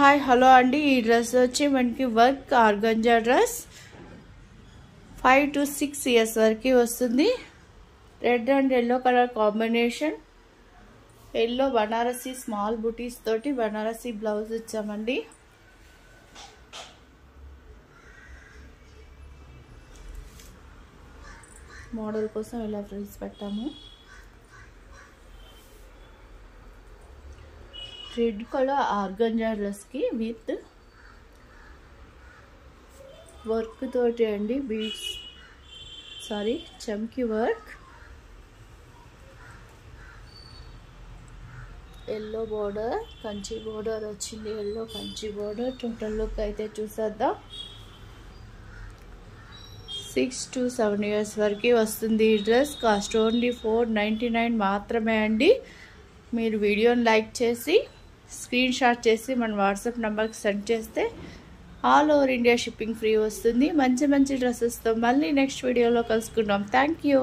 Hi hello అండి. ఈ dress వచ్చి మనకి work organza dress 5 to 6 years వరకు వస్తుంది. Red and yellow colour combination. Yellow Banarasi small బుటీస్ తోటి బనారసి బ్లౌజ్ ఇచ్చామండి. మోడల్ కోసం ఇలా ఫ్రిల్స్ పెట్టాము. రెడ్ కలర్ ఆర్గంజా డ్రెస్ కి విత్ వర్క్ తోటి అండి, బీడ్స్ చమ్కీ work. Yellow border, Kanchi border వచ్చింది. Yellow Kanchi border. Total look అయితే చూసేద్దాం. 6 to 7 ఇయర్స్ వరకు వస్తుంది. ఈ డ్రెస్ కాస్ట్ ఓన్లీ 499 మాత్రమే అండి. మీరు వీడియోని లైక్ చేసి స్క్రీన్ షాట్ చేసి మన వాట్సాప్ నెంబర్కి సెండ్ చేస్తే all over India shipping free వస్తుంది. మంచి మంచి డ్రెస్సెస్తో మళ్ళీ నెక్స్ట్ వీడియోలో కలుసుకుందాం. Thank you.